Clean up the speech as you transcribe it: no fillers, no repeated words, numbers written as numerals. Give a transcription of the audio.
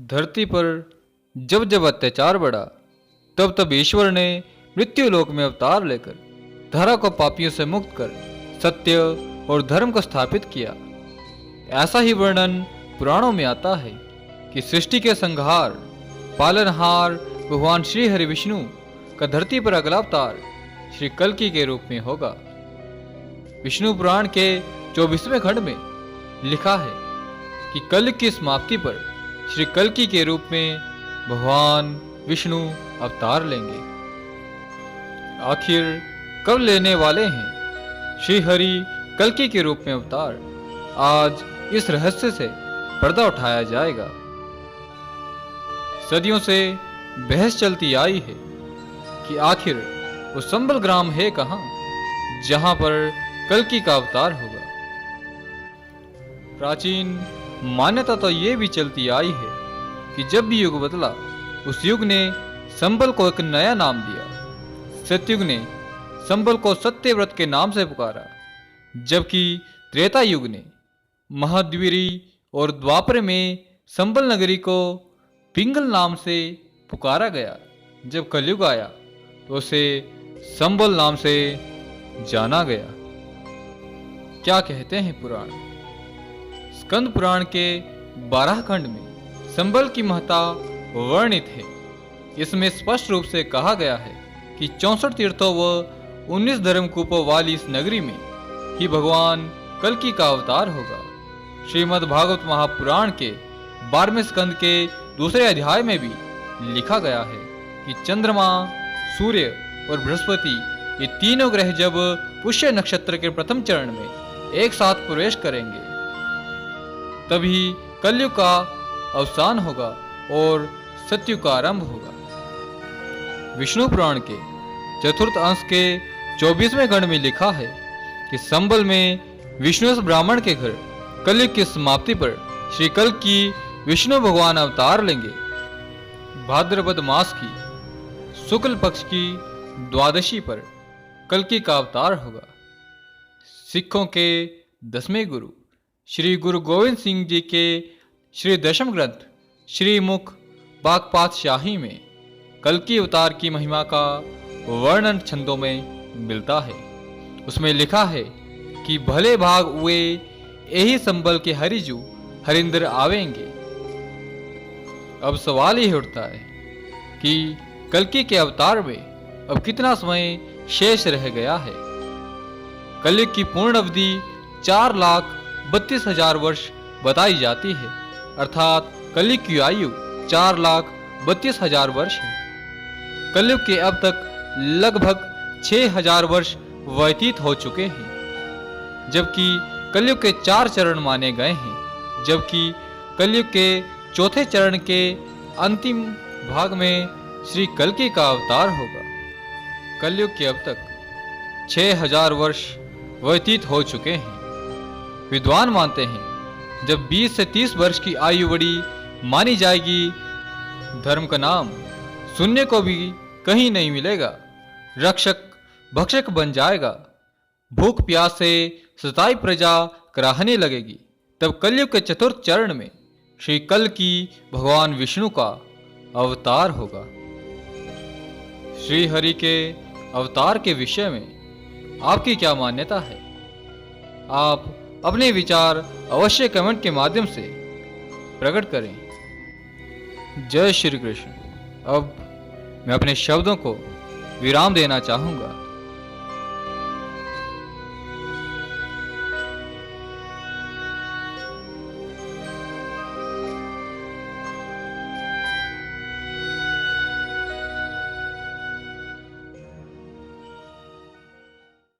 धरती पर जब जब अत्याचार बढ़ा, तब तब ईश्वर ने मृत्यु लोक में अवतार लेकर धरा को पापियों से मुक्त कर सत्य और धर्म को स्थापित किया। ऐसा ही वर्णन पुराणों में आता है कि सृष्टि के संहार पालनहार भगवान श्री हरि विष्णु का धरती पर अगला अवतार श्री कल्कि के रूप में होगा। विष्णु पुराण के 24वें खंड में लिखा है कि कलयुग की समाप्ति पर श्री कल्कि के रूप में भगवान विष्णु अवतार लेंगे। आखिर कब लेने वाले हैं श्री हरि कल्कि के रूप में अवतार? आज इस रहस्य से पर्दा उठाया जाएगा। सदियों से बहस चलती आई है कि आखिर वो संबल ग्राम है कहां जहां पर कल्कि का अवतार होगा। प्राचीन मान्यता तो ये भी चलती आई है कि जब भी युग बदला, उस युग ने संबल को एक नया नाम दिया। सतयुग ने संबल को सत्यव्रत के नाम से पुकारा, जबकि त्रेता युग ने महाद्वीरी और द्वापर में संबल नगरी को पिंगल नाम से पुकारा गया। जब कलयुग आया तो उसे संबल नाम से जाना गया। क्या कहते हैं पुराण? स्कंद पुराण के 12 खंड में संबल की महत्ता वर्णित है। इसमें स्पष्ट रूप से कहा गया है कि 64 तीर्थों व 19 धर्मकूपों वाली इस नगरी में ही भगवान कल्कि का अवतार होगा। श्रीमद् भागवत महापुराण के 12वें स्कंद के दूसरे अध्याय में भी लिखा गया है कि चंद्रमा, सूर्य और बृहस्पति ये तीनों ग्रह जब पुष्य नक्षत्र के प्रथम चरण में एक साथ प्रवेश करेंगे, तभी कलयुग का अवसान होगा और सतयुग का आरंभ होगा। विष्णु पुराण के चतुर्थ अंश के 24वें खंड में लिखा है कि संबल में विष्णु ब्राह्मण के घर कलयुग की समाप्ति पर श्री कल्कि विष्णु भगवान अवतार लेंगे। भाद्रपद मास की शुक्ल पक्ष की द्वादशी पर कल्कि का अवतार होगा। सिखों के 10वें गुरु श्री गुरु गोविंद सिंह जी के श्री दशम ग्रंथ श्रीमुख बागपातशाही में कल्कि अवतार की महिमा का वर्णन छंदों में मिलता है। उसमें लिखा है कि भले भाग हुए यही संबल के हरिजू हरिंदर आवेंगे। अब सवाल ही उठता है कि कल्कि के अवतार में अब कितना समय शेष रह गया है। कलयुग की पूर्ण अवधि 4,32,000 वर्ष बताई जाती है, अर्थात कलयुग की आयु 4,32,000 वर्ष है। कलयुग के अब तक लगभग 6,000 वर्ष व्यतीत हो चुके हैं, जबकि कलयुग के 4 चरण माने गए हैं। जबकि कलयुग के चौथे चरण के अंतिम भाग में श्री कल्कि का अवतार होगा। कलयुग के अब तक 6,000 वर्ष व्यतीत हो चुके हैं। विद्वान मानते हैं जब 20 से 30 वर्ष की आयु बड़ी मानी जाएगी, धर्म का नाम सुनने को भी कहीं नहीं मिलेगा। रक्षक भक्षक बन जाएगा। भूख प्यास से सताई प्रजा कराहने लगेगी। तब कलयुग के चतुर्थ चरण में श्री कल्कि भगवान विष्णु का अवतार होगा। श्री हरि के अवतार के विषय में आपकी क्या मान्यता है? आप अपने विचार अवश्य कमेंट के माध्यम से प्रकट करें। जय श्री कृष्ण। अब मैं अपने शब्दों को विराम देना चाहूँगा।